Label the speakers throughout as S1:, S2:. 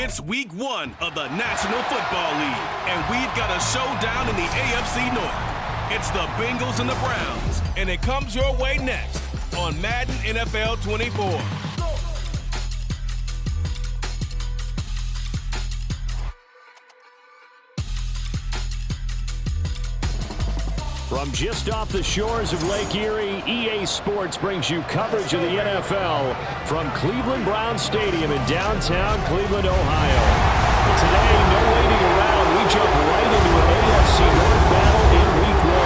S1: It's week 1 of the National Football League, and we've got a showdown in the AFC North. It's the Bengals and the Browns, and it comes your way next on Madden NFL 24.
S2: From just off the shores of Lake Erie, EA Sports brings you coverage of the NFL from Cleveland Browns Stadium in downtown Cleveland, Ohio. But today, no waiting around. We jump right into an AFC North battle in Week 1,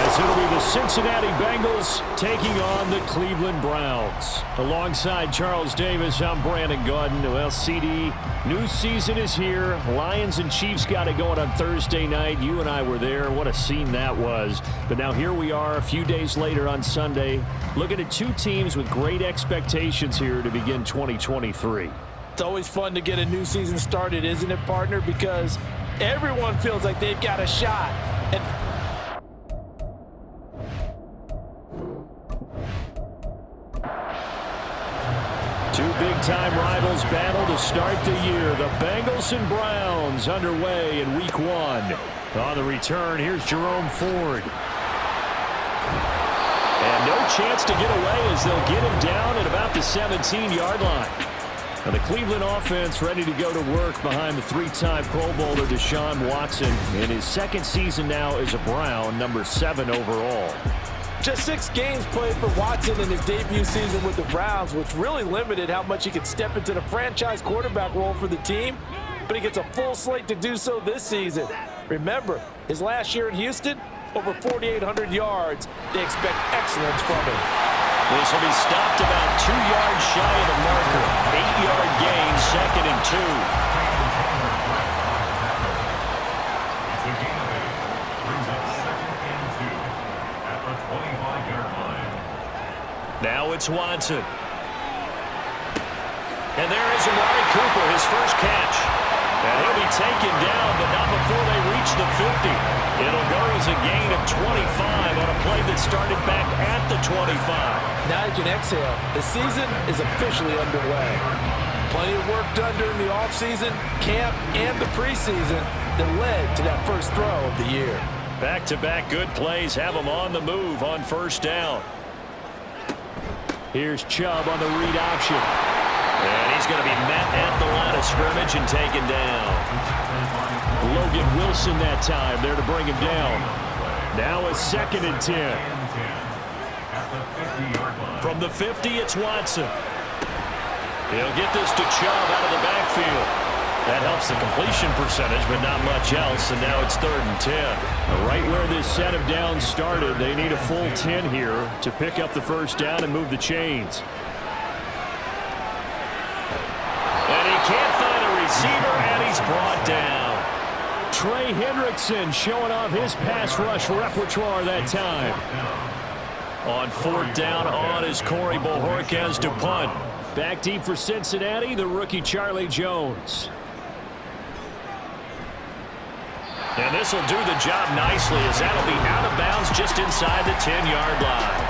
S2: as it'll be the Cincinnati Bengals taking on the Cleveland Browns. Alongside Charles Davis, I'm Brandon Gaudin. Well, CD, new season is here. Lions and Chiefs got it going on Thursday night. You and I were there. What a scene that was. But now here we are a few days later on Sunday, looking at two teams with great expectations here to begin 2023.
S3: It's always fun to get a new season started, isn't it, partner? Because everyone feels like they've got a shot. And
S2: two big-time rivals battle to start the year. The Bengals and Browns underway in Week 1. On the return, here's Jerome Ford. And no chance to get away as they'll get him down at about the 17-yard line. And the Cleveland offense ready to go to work behind the three-time Pro Bowler Deshaun Watson in his second season now as a Brown, number 7 overall.
S3: just 6 games played for Watson in his debut season with the Browns, which really limited how much he could step into the franchise quarterback role for the team. But he gets a full slate to do so this season. Remember, his last year in Houston, over 4,800 yards. They expect excellence from him.
S2: This will be stopped about 2 yards shy of the marker. 8-yard gain, 2nd and 2. Now it's Watson. And there is Amari Cooper, his first catch. And he'll be taken down, but not before they reach the 50. It'll go as a gain of 25 on a play that started back at the 25.
S3: Now you can exhale. The season is officially underway. Plenty of work done during the offseason, camp, and the preseason that led to that first throw of the year.
S2: Back-to-back good plays have them on the move on first down. Here's Chubb on the read option. And he's going to be met at the line of scrimmage and taken down. Logan Wilson that time there to bring him down. Now a 2nd and 10. From the 50, it's Watson. He'll get this to Chubb out of the backfield. That helps the completion percentage, but not much else, and now it's 3rd and 10. Right where this set of downs started, they need a full 10 here to pick up the first down and move the chains. And he can't find a receiver, and he's brought down. Trey Hendrickson showing off his pass rush repertoire that time. On 4th down on is Corey Bojorquez to punt. Back deep for Cincinnati, the rookie Charlie Jones. And this will do the job nicely as that'll be out of bounds just inside the 10-yard line.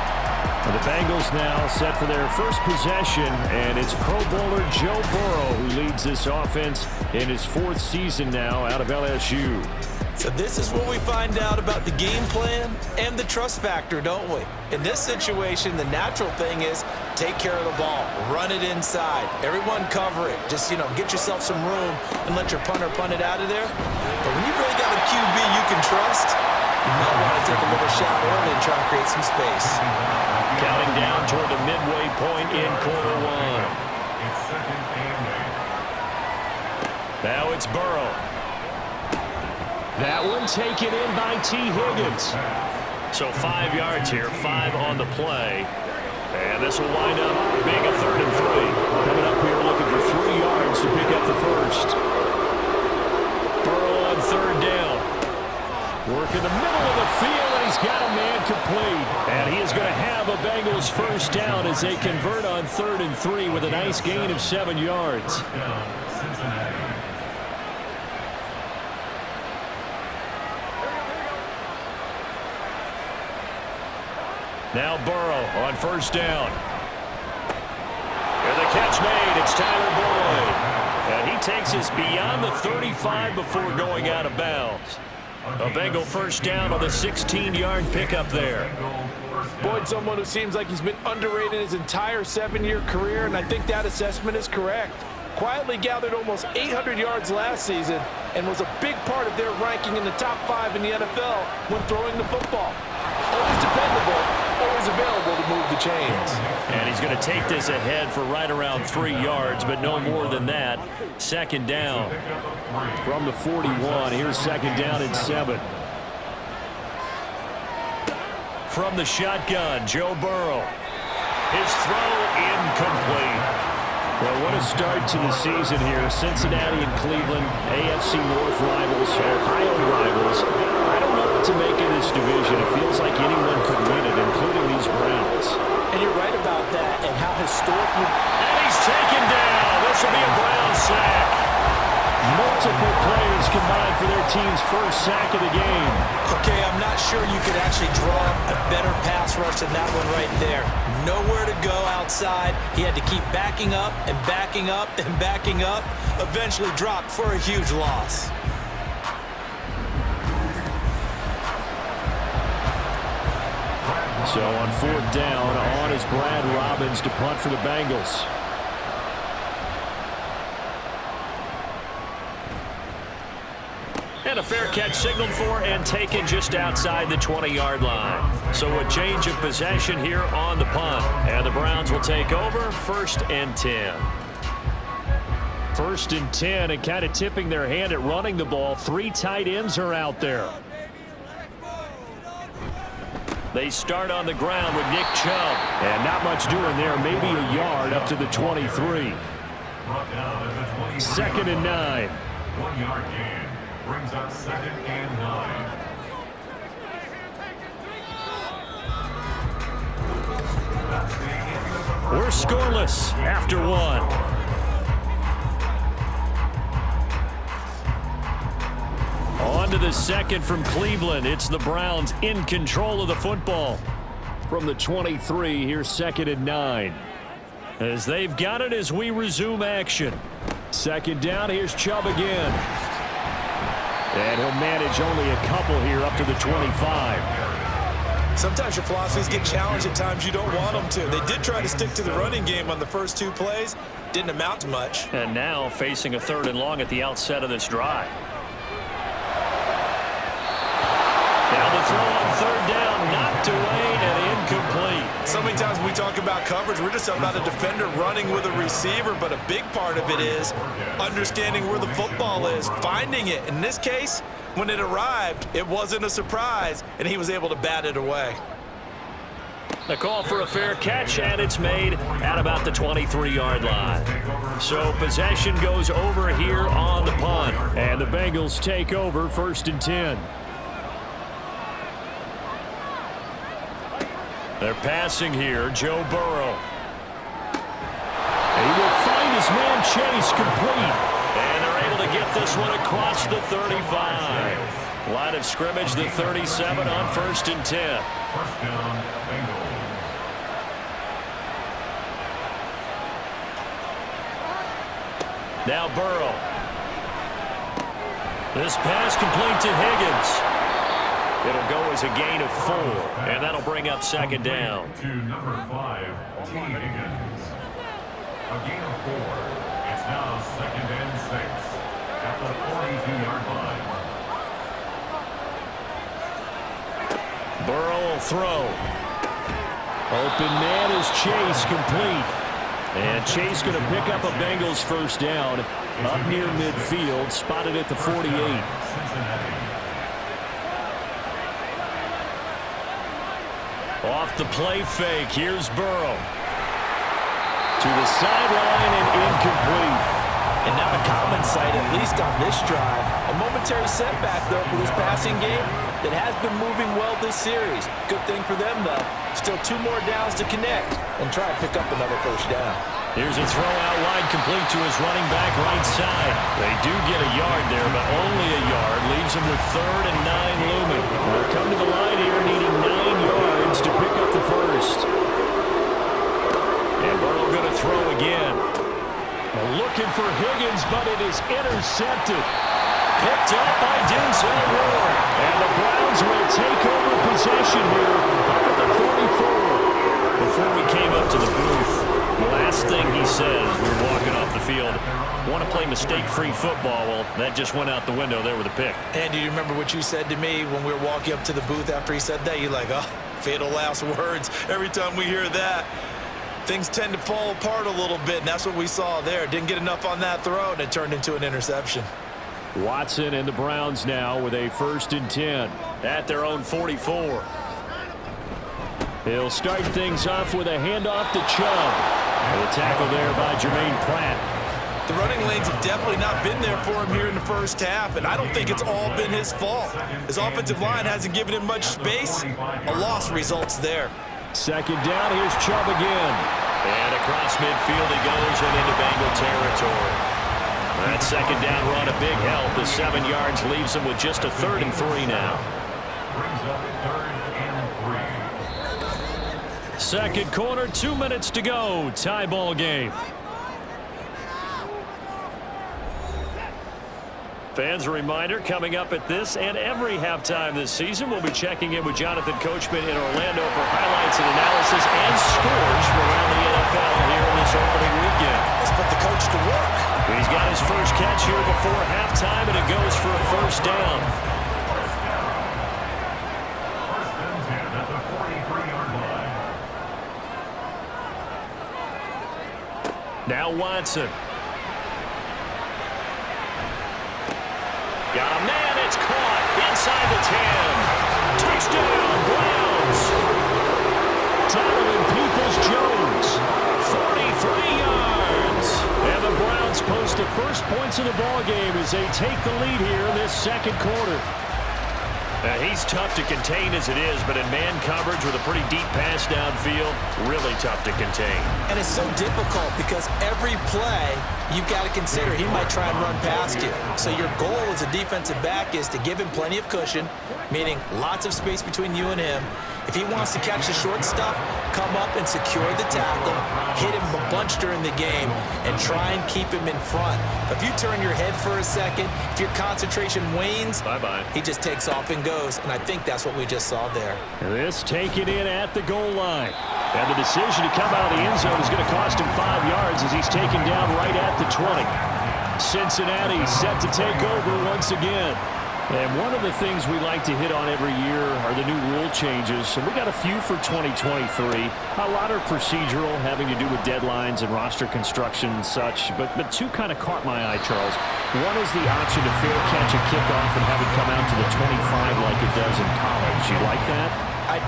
S2: And the Bengals now set for their first possession, and it's Pro Bowler Joe Burrow who leads this offense in his 4th season now out of LSU.
S3: So this is what we find out about the game plan and the trust factor, don't we? In this situation, the natural thing is take care of the ball, run it inside, everyone cover it. Just, get yourself some room and let your punter punt it out of there. But when you really got a QB you can trust, you might want to take a little shot early and try to create some space.
S2: Counting down toward the midway point in quarter 1. Now it's Burrow. That one taken in by T. Higgins. So 5 yards here, 5 on the play. And this will wind up being a 3rd and 3. Coming up here looking for 3 yards to pick up the first. Burrow on 3rd down. Work in the middle of the field, and he's got a man complete. And he is going to have a Bengals first down as they convert on 3rd and 3 with a nice gain of 7 yards. Now Burrow on 1st down. And the catch made. It's Tyler Boyd. And he he takes us beyond the 35 before going out of bounds. A Bengal first down on the 16-yard pickup there.
S3: Boyd, someone who seems like he's been underrated his entire 7-year career, and I think that assessment is correct. Quietly gathered almost 800 yards last season and was a big part of their ranking in the top 5 in the NFL when throwing the football. Always dependable, always available to move the chains.
S2: And he's going to take this ahead for right around 3 yards, but no more than that. Second down. From the 41, here's second down and 7. From the shotgun, Joe Burrow. His throw incomplete. Well, what a start to the season here. Cincinnati and Cleveland, AFC North rivals, Ohio rivals. I don't know what to make of this division. It feels like anyone could win it, including these Browns.
S3: And you're right about that and how historically...
S2: And he's taken down. This will be a Brown sack. Multiple players combined for their team's first sack of the game.
S3: Okay, I'm not sure you could actually draw a better pass rush than that one right there. Nowhere to go outside. He had to keep backing up and backing up and backing up. Eventually dropped for a huge loss.
S2: So on fourth down, on is Brad Robbins to punt for the Bengals. And a fair catch signaled for and taken just outside the 20-yard line. So a change of possession here on the punt. And the Browns will take over 1st and 10. 1st and 10, and kind of tipping their hand at running the ball. 3 tight ends are out there. They start on the ground with Nick Chubb. And not much doing there, maybe a yard up to the 23. 2nd and 9.
S4: 1 yard gain. Brings up 2nd and 9.
S2: We're scoreless after 1. On to the second from Cleveland. It's the Browns in control of the football. From the 23, here's 2nd and 9. As they've got it as we resume action. 2nd down, here's Chubb again. And he'll manage only a couple here up to the 25.
S3: Sometimes your philosophies get challenged at times you don't want them to. They did try to stick to the running game on the first 2 plays. Didn't amount to much.
S2: And now facing a 3rd and long at the outset of this drive. Now the throw on 3rd down, knocked away and incomplete.
S3: So many times when we talk about coverage, we're just about a defender running with a receiver, but a big part of it is understanding where the football is, finding it. In this case, when it arrived, it wasn't a surprise, and he was able to bat it away.
S2: The call for a fair catch, and it's made at about the 23-yard line. So possession goes over here on the punt, and the Bengals take over 1st and 10. They're passing here, Joe Burrow. He will find his man Chase complete. And they're able to get this one across the 35. Line of scrimmage, the 37 on 1st and 10.
S4: First down, Bengals.
S2: Now Burrow. This pass complete to Higgins. It'll go as a gain of 4, and that'll bring up 2nd down.
S4: To number 5, T. Higgins. A gain of 4. It's now 2nd and 6 at the 42-yard line.
S2: Burrow will throw. Open man is Chase, complete. And Chase going to pick up a Bengals first down up near midfield, spotted at the 48.
S4: Cincinnati.
S2: Off the play fake, here's Burrow. To the sideline and incomplete.
S3: And not a common sight, at least on this drive. A momentary setback, though, for this passing game that has been moving well this series. Good thing for them, though. Still 2 more downs to connect and try to pick up another first down.
S2: Here's a throw out wide, complete to his running back right side. They do get a yard there, but only a yard. Leaves him with 3rd and 9 looming. They'll come to the line here needing 9 yards to pick up the first. And Burrow going to throw again. Looking for Higgins but it is intercepted. Picked up by Denzel Ward. And the Browns will take over possession here up at the 44. Before we came up to the booth, the last thing he said as we were walking off the field, want to play mistake-free football. Well, that just went out the window there with a pick.
S3: And do you remember what you said to me when we were walking up to the booth after he said that? You're like, oh, fatal last words. Every time we hear that, things tend to fall apart a little bit, and that's what we saw there. Didn't get enough on that throw, and it turned into an interception.
S2: Watson and the Browns now with a 1st and 10 at their own 44. He'll start things off with a handoff to Chubb. The tackle there by Jermaine Pratt.
S3: The running lanes have definitely not been there for him here in the first half, and I don't think it's all been his fault. His offensive line hasn't given him much space. A loss results there.
S2: 2nd down, here's Chubb again. And across midfield he goes and into Bengal territory. That 2nd down run a big help. The 7 yards leaves him with just a 3rd and 3 now.
S4: Brings up 3rd and 3.
S2: Second quarter, 2 minutes to go. Tie ball game. Fans, a reminder, coming up at this and every halftime this season, we'll be checking in with Jonathan Coachman in Orlando for highlights and analysis and scores from around the NFL here in this opening weekend.
S3: Let's put the coach to work.
S2: He's got his first catch here before halftime, and it goes for a 1st down.
S4: 1st and 10 at the 43-yard line.
S2: Now Watson. Got a man, it's caught inside the 10. Touchdown, Browns. Donovan Peoples-Jones, 43 yards. And the Browns post the first points of the ball game as they take the lead here in this 2nd quarter. He's tough to contain as it is, but in man coverage with a pretty deep pass downfield, really tough to contain.
S3: And it's so difficult because every play you've got to consider he might try and run past you. So your goal as a defensive back is to give him plenty of cushion, meaning lots of space between you and him. If he wants to catch the short stuff, come up and secure the tackle, hit him a bunch during the game, and try and keep him in front. If you turn your head for a second, if your concentration wanes,
S2: bye-bye.
S3: He just takes off and goes, and I think that's what we just saw there.
S2: This taken in at the goal line. And the decision to come out of the end zone is going to cost him 5 yards as he's taken down right at the 20. Cincinnati set to take over once again. And one of the things we like to hit on every year are the new rule changes. And we got a few for 2023. A lot are procedural, having to do with deadlines and roster construction and such. But two kind of caught my eye, Charles. One is the option to fair catch a kickoff and have it come out to the 25 like it does in college. You like that?
S3: I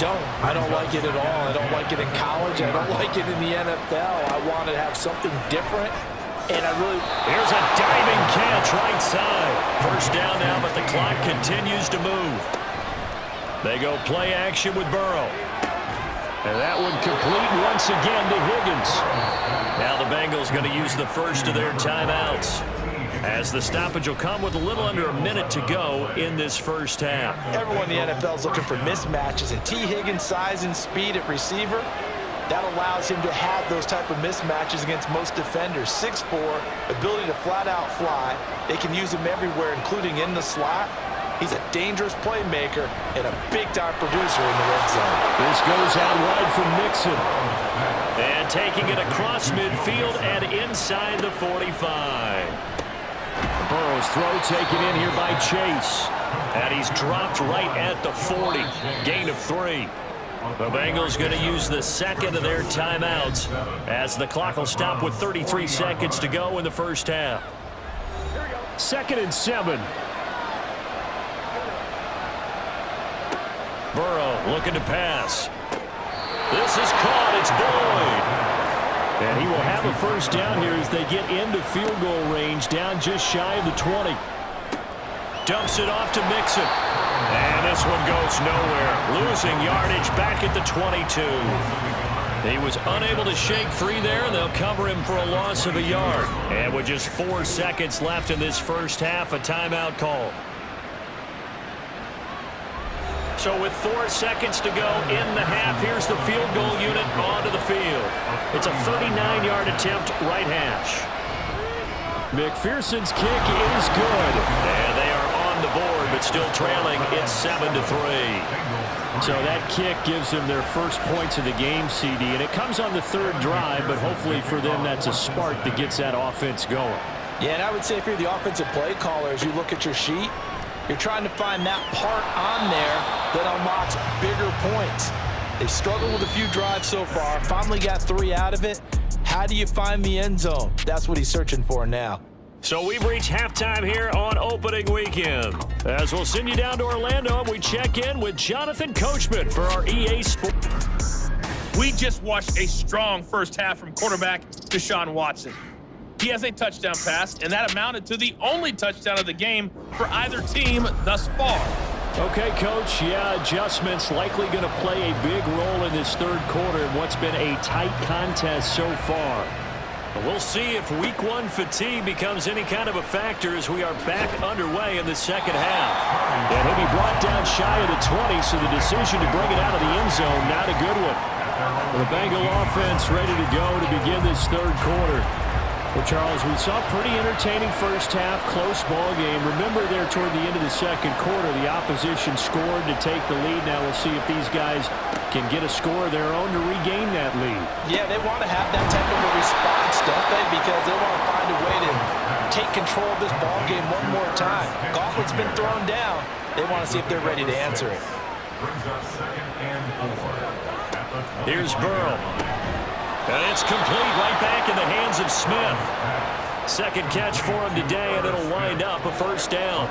S3: don't like it at all. I don't like it in college. I don't like it in the NFL. I want to have something different. And
S2: Here's a diving catch right side. First down now, but the clock continues to move. They go play action with Burrow. And that one complete once again to Higgins. Now the Bengals going to use the first of their timeouts, as the stoppage will come with a little under a minute to go in this first half.
S3: Everyone in the NFL is looking for mismatches, and T. Higgins' size and speed at receiver, that allows him to have those type of mismatches against most defenders. 6'4", ability to flat-out fly. They can use him everywhere, including in the slot. He's a dangerous playmaker and a big-time producer in the red zone.
S2: This goes out wide from Mixon. And taking it across midfield and inside the 45. Burrow's throw taken in here by Chase. And he's dropped right at the 40. Gain of 3. The Bengals going to use the second of their timeouts as the clock will stop with 33 seconds to go in the first half. 2nd and 7. Burrow looking to pass. This is caught. It's Boyd. And he will have a first down here as they get into field goal range, down just shy of the 20. Dumps it off to Mixon. And this one goes nowhere. Losing yardage back at the 22. He was unable to shake free there, and they'll cover him for a loss of a yard. And with just 4 seconds left in this first half, a timeout call. So with 4 seconds to go in the half, here's the field goal unit onto the field. It's a 39-yard attempt, right hash. McPherson's kick is good. And they are on the board, but still trailing. It's 7-3. So that kick gives them their first points of the game, CD. And it comes on the third drive, but hopefully for them that's a spark that gets that offense going.
S3: Yeah, and I would say if you're the offensive play caller, as you look at your sheet, you're trying to find that part on there that unlocks bigger points. They've struggled with a few drives so far, finally got 3 out of it. How do you find the end zone? That's what he's searching for now.
S2: So we've reached halftime here on opening weekend. As we'll send you down to Orlando, and we check in with Jonathan Coachman for our EA Sports.
S5: We just watched a strong first half from quarterback Deshaun Watson. He has a touchdown pass, and that amounted to the only touchdown of the game for either team thus far.
S2: Okay, Coach, yeah, adjustments likely going to play a big role in this third quarter in what's been a tight contest so far. But we'll see if week 1 fatigue becomes any kind of a factor as we are back underway in the second half. And he'll be brought down shy of the 20, so the decision to bring it out of the end zone, not a good one. The Bengal offense ready to go to begin this third quarter. Well, Charles, we saw a pretty entertaining first half, close ball game. Remember there toward the end of the second quarter, the opposition scored to take the lead. Now we'll see if these guys can get a score of their own to regain that lead.
S3: Yeah, they want to have that type of a response, don't they? Because they want to find a way to take control of this ball game one more time. Gauntlet's been thrown down. They want to see if they're ready to answer it.
S2: Here's Burrow. And it's complete right back in the hands of Smith. Second catch for him today, and it'll wind up a first down.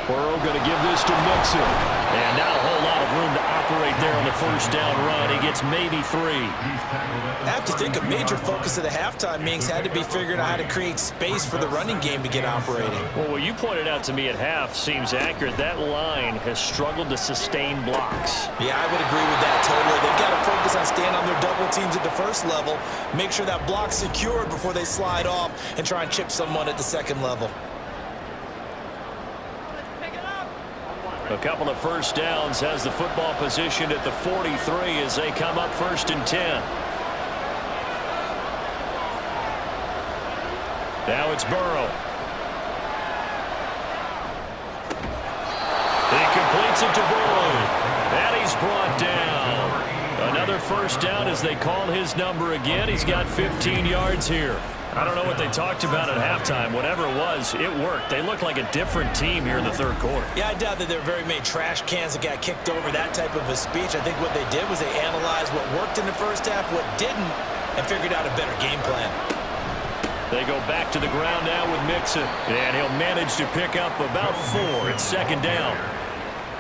S2: Burrow going to give this to Mixon. And not a whole lot of room to operate there on the first down run. He gets maybe 3.
S3: I have to think a major focus of the halftime meetings had to be figuring out how to create space for the running game to get operating.
S2: Well, what you pointed out to me at half seems accurate. That line has struggled to sustain blocks.
S3: Yeah, I would agree with that totally. They've got to focus on staying on their double teams at the first level, make sure that block's secured before they slide off and try and chip someone at the second level.
S2: A couple of first downs has the football position at the 43 as they come up 1st and 10. Now it's Burrow. He completes it to Boyd. And he's brought down. Another first down as they call his number again. He's got 15 yards here. I don't know what they talked about at halftime. Whatever it was, it worked. They look like a different team here in the third quarter.
S3: Yeah, I doubt that there are very many trash cans that got kicked over, that type of a speech. I think what they did was they analyzed what worked in the first half, what didn't, and figured out a better game plan.
S2: They go back to the ground now with Mixon, and he'll manage to pick up about 4. It's second down.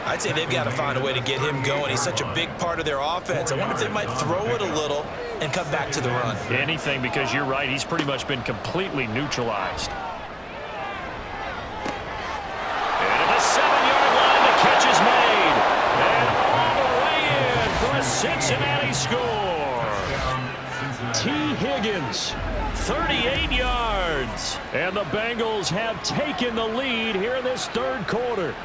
S3: I'd say they've got to find a way to get him going. He's such a big part of their offense. I wonder if they might throw it a little and come back to the run.
S2: Anything, because you're right. He's pretty much been completely neutralized. And at the 7-yard line, the catch is made. And all the way in for a Cincinnati score. T. Higgins, 38 yards. And the Bengals have taken the lead here in this third quarter.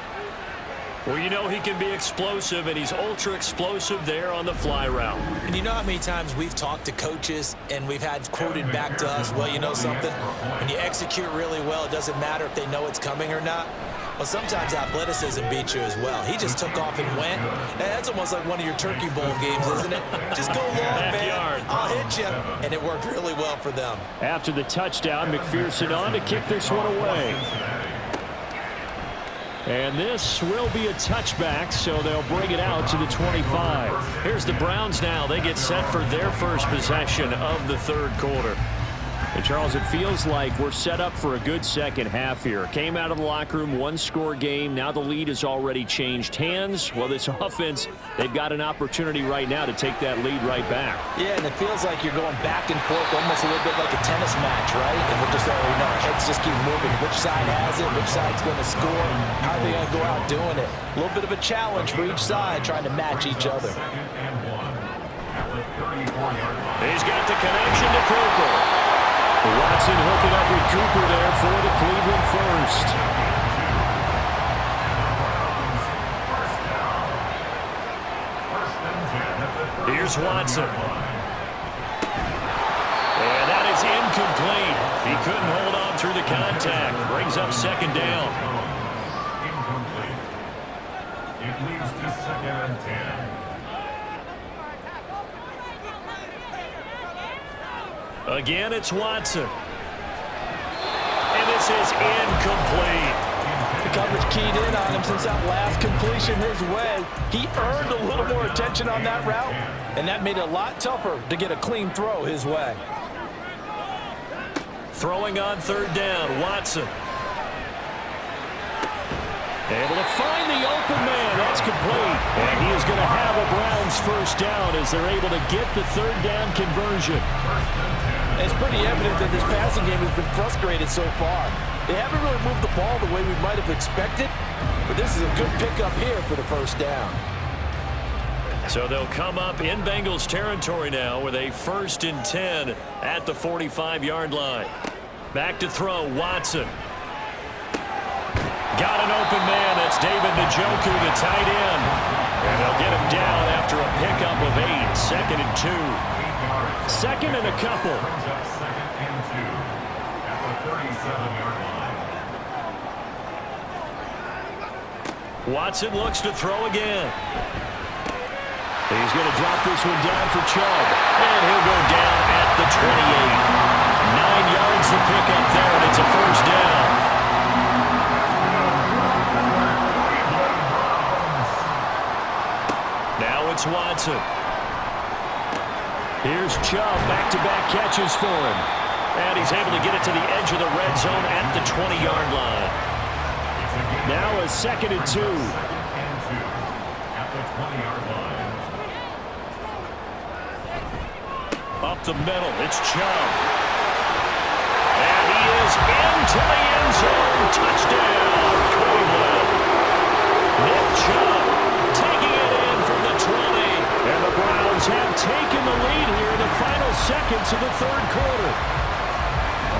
S2: Well, you know he can be explosive, and he's ultra-explosive there on the fly route.
S3: And you know how many times we've talked to coaches and we've had quoted back to us, well, you know something? When you execute really well, it doesn't matter if they know it's coming or not. Well, sometimes athleticism beats you as well. He just took off and went. And that's almost like one of your Turkey Bowl games, isn't it? Just go long, man. I'll hit you. And it worked really well for them.
S2: After the touchdown, McPherson on to kick this one away. And this will be a touchback, so they'll bring it out to the 25. Here's the Browns now. They get set for their first possession of the third quarter. And Charles, it feels like we're set up for a good second half here. Came out of the locker room, 1-score game. Now the lead has already changed hands. Well, this offense, they've got an opportunity right now to take that lead right back.
S3: Yeah, and it feels like you're going back and forth almost a little bit like a tennis match, right? And we're just already know our heads just keep moving. Which side has it? Which side's going to score? How are they going to go out doing it? A little bit of a challenge for each side trying to match each other.
S2: He's got the connection to Cooper. Watson hooking up with Cooper there for the Cleveland first. Here's Watson. incomplete. He couldn't hold on through the contact. Brings up second down.
S4: Incomplete. It leads to 2nd and 10.
S2: Again, it's Watson. And this is incomplete.
S3: The coverage keyed in on him since that last completion his way. He earned a little more attention on that route, and that made it a lot tougher to get a clean throw his way.
S2: Throwing on 3rd down, Watson. Able to find the open man. That's complete. And he is going to have a Browns first down as they're able to get the 3rd down conversion.
S3: It's pretty evident that this passing game has been frustrated so far. They haven't really moved the ball the way we might have expected, but this is a good pickup here for the first down.
S2: So they'll come up in Bengals territory now with a 1st and 10 at the 45-yard line. Back to throw, Watson. Got an open man. That's David Njoku, the tight end. And they'll get him down after a pickup of 8. 2nd and 2. 2nd and a couple.
S4: Brings up 2nd and 2 at the 37-yard line.
S2: Watson looks to throw again. He's going to drop this one down for Chubb. And he'll go down at the 28. 9 yards to pick up there, and it's a first down. Now it's Watson. Here's Chubb, back-to-back catches for him. And he's able to get it to the edge of the red zone at the 20-yard line. Now a 2nd and 2.
S4: 2nd and 2 at the 20-yard line.
S2: Up the middle, it's Chubb. And he is into the end zone. Touchdown, Cleveland. Nick Chubb taking it in from the 20. And the Browns have taken the lead here in the final seconds of the 3rd quarter.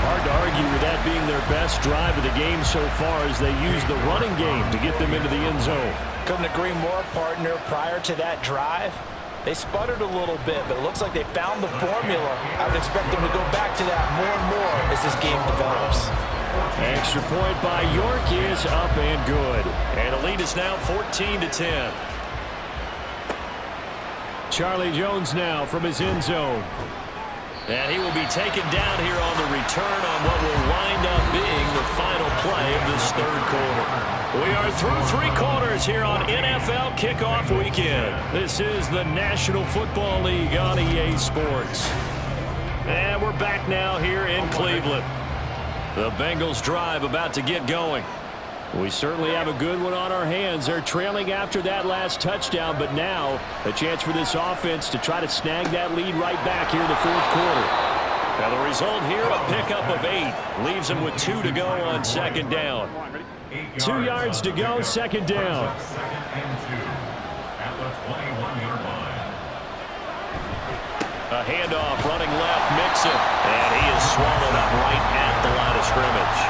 S2: Hard to argue with that being their best drive of the game so far as they use the running game to get them into the end zone.
S3: Couldn't agree more, partner. Prior to that drive, they sputtered a little bit, but it looks like they found the formula. I would expect them to go back to that more and more as this game develops.
S2: Extra point by York is up and good. And the lead is now 14-10. Charlie Jones now from his end zone. And he will be taken down here on the return on what will wind up being the final play of this 3rd quarter. We are through 3 quarters here on NFL Kickoff Weekend. This is the National Football League on EA Sports. And we're back now here in Cleveland. The Bengals drive about to get going. We certainly have a good one on our hands. They're trailing after that last touchdown, but now a chance for this offense to try to snag that lead right back here in the 4th quarter. Now the result here, a pickup of 8. Leaves them with 2 to go on 2nd down. 2 yards to go, 2nd down.
S4: 2nd and 2 at the 21-yard line.
S2: A handoff, running left, Mixon. And he is swallowed up right at the line of scrimmage.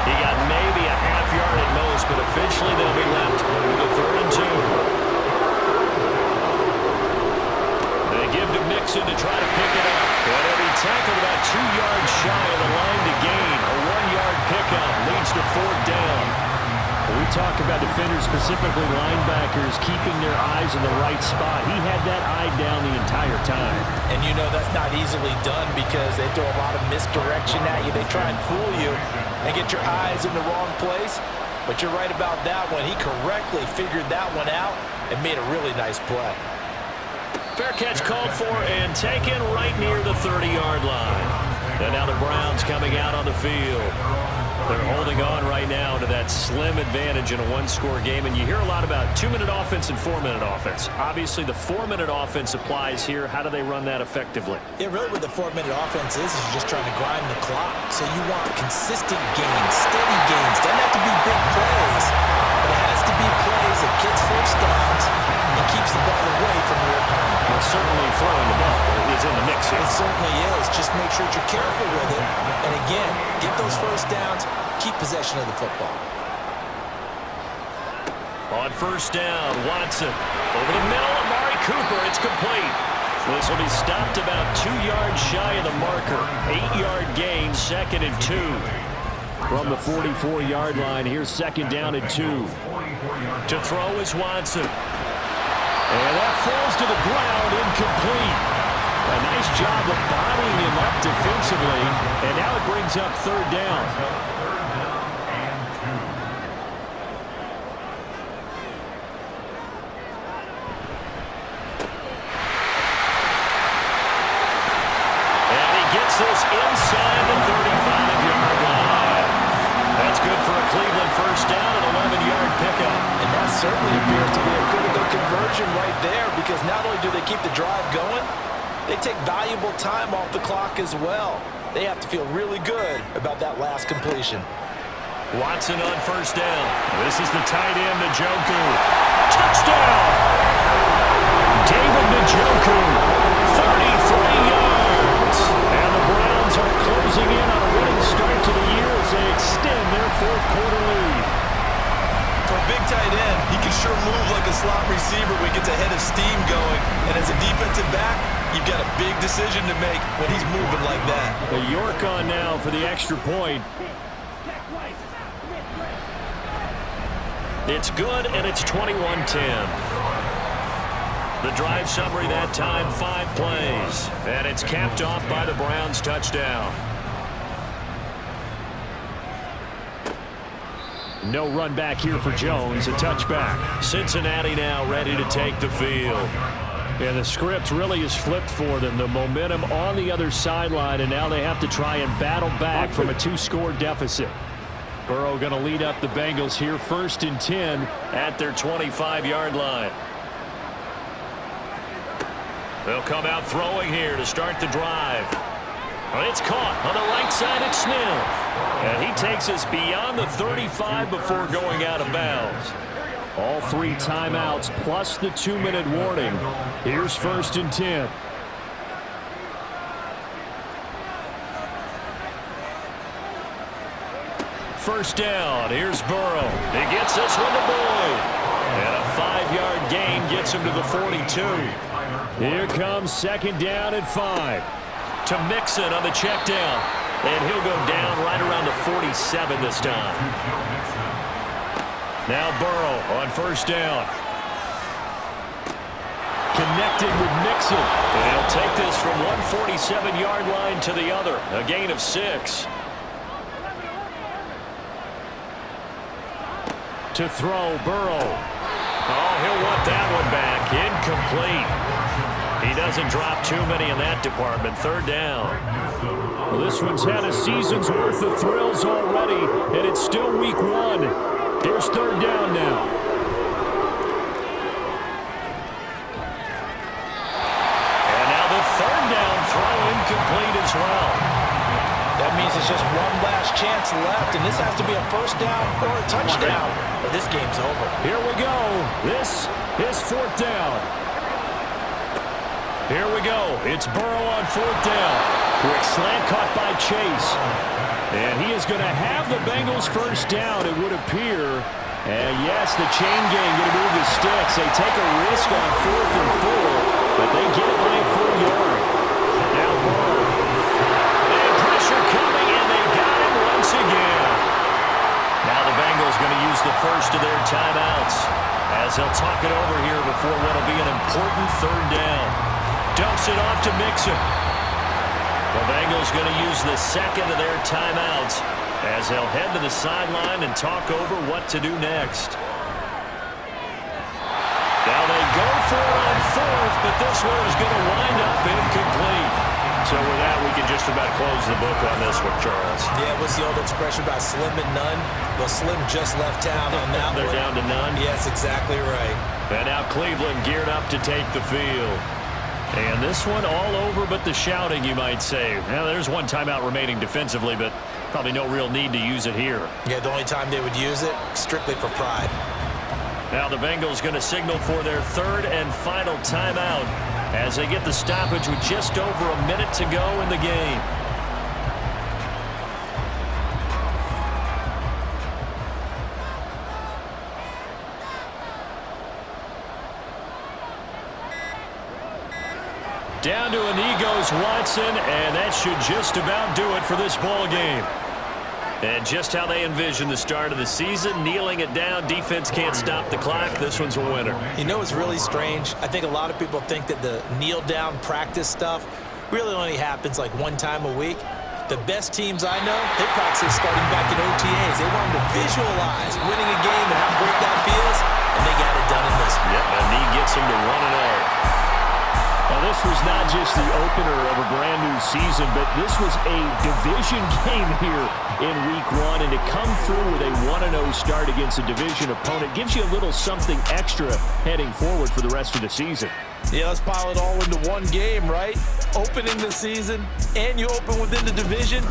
S2: He got maybe a half yard at most, but officially they'll be left with a 3rd and 2. They give to Mixon to try to pick it up. And he'll be tackled about 2 yards shy of the line to gain. A 1-yard pickup leads to 4th down. We talk about defenders, specifically linebackers, keeping their eyes in the right spot. He had that eye down the entire time.
S3: And you know that's not easily done because they throw a lot of misdirection at you. They try and fool you and get your eyes in the wrong place. But you're right about that one. He correctly figured that one out and made a really nice play.
S2: Fair catch called for and taken right near the 30-yard line. And now the Browns coming out on the field. They're holding on right now to that slim advantage in a 1-score game. And you hear a lot about 2-minute offense and 4-minute offense. Obviously, the 4-minute offense applies here. How do they run that effectively?
S3: Yeah, really what the 4-minute offense is you're just trying to grind the clock. So you want consistent gains, steady gains. Doesn't have to be big plays, but it has to be plays that gets first downs and keeps the ball away from your opponent.
S2: Well, certainly throwing the ball is in the mix here.
S3: It certainly is. Just make sure that you're careful with it. And again, get those first downs, keep possession of the football.
S2: On 1st down, Watson over the middle, Amari Cooper. It's complete. This will be stopped about 2 yards shy of the marker. 8-yard gain, 2nd and 2. From the 44-yard line, here's 2nd down and 2. To throw is Watson. And that falls to the ground, incomplete. A nice job of bottling him up defensively. And now it brings up 3rd down. This inside the 35-yard line. That's good for a Cleveland first down and 11-yard pickup.
S3: And that certainly appears to be a critical conversion right there, because not only do they keep the drive going, they take valuable time off the clock as well. They have to feel really good about that last completion.
S2: Watson on first down. This is the tight end, Njoku. Touchdown! David Njoku, 33 yards. And the Browns are closing in on a winning start to the year as they extend their 4th quarter lead.
S3: For a big tight end, he can sure move like a slot receiver when he gets a head of steam going. And as a defensive back, you've got a big decision to make when he's moving like that.
S2: The York on now for the extra point. It's good, and it's 21-10. The drive summary that time, 5 plays. And it's capped off by the Browns touchdown. No run back here for Jones, a touchback. Cincinnati now ready to take the field. And the script really is flipped for them. The momentum on the other sideline, and now they have to try and battle back from a 2-score deficit. Burrow going to lead up the Bengals here, 1st and 10 at their 25-yard line. They'll come out throwing here to start the drive. Well, it's caught on the right side at Smith. And he takes us beyond the 35 before going out of bounds. All 3 timeouts plus the 2-minute warning. Here's 1st and 10. First down. Here's Burrow. He gets this one to Boyd. And a 5-yard gain gets him to the 42. Here comes 2nd down and 5. To Mixon on the check down. And he'll go down right around the 47 this time. Now Burrow on first down. Connected with Mixon. And he'll take this from one 47-yard line to the other. A gain of 6. To throw, Burrow. Oh, he'll want that one back. Incomplete. He doesn't drop too many in that department. 3rd down. Well, this one's had a season's worth of thrills already, and it's still week 1. Here's 3rd down now. And now the 3rd down throw incomplete as well.
S3: That means it's just one last chance left, and this has to be a first down or a touchdown, or this game's over.
S2: Here we go. This is 4th down. Here we go. It's Burrow on 4th down. Quick slant caught by Chase. And he is going to have the Bengals first down, it would appear. And yes, the chain gang going to move the sticks. They take a risk on 4th and 4, but they get it by a 4-yard. Now Burrow. And pressure coming, and they got him once again. Now the Bengals going to use the first of their timeouts as they'll talk it over here before what will be an important 3rd down. Dumps it off to Mixon. The Bengals going to use the 2nd of their timeouts as they'll head to the sideline and talk over what to do next. Now they go for it on 4th, but this one is going to wind up incomplete. So with that, we can just about close the book on this one, Charles.
S3: Yeah, what's the old expression about slim and none? Well, Slim just left town on that
S2: They're
S3: one.
S2: down to none?
S3: Yes, exactly right.
S2: And now Cleveland geared up to take the field. And this one all over but the shouting, you might say. Now, there's one timeout remaining defensively, but probably no real need to use it here.
S3: Yeah, the only time they would use it, strictly for pride.
S2: Now the Bengals going to signal for their 3rd and final timeout as they get the stoppage with just over a minute to go in the game. Down to a knee goes Watson, and that should just about do it for this ball game. And just how they envision the start of the season, kneeling it down, defense can't stop the clock. This one's a winner.
S3: You know what's really strange? I think a lot of people think that the kneel-down practice stuff really only happens like one time a week. The best teams I know, they practice starting back in OTAs. They want to visualize winning a game and how great that feels, and they got it done in this one.
S2: Yep, a knee gets them to 1-0. Now, this was not just the opener of a brand-new season, but this was a division game here in Week 1, and to come through with a 1-0 start against a division opponent gives you a little something extra heading forward for the rest of the season.
S3: Yeah, let's pile it all into one game, right? Opening the season, and you open within the division.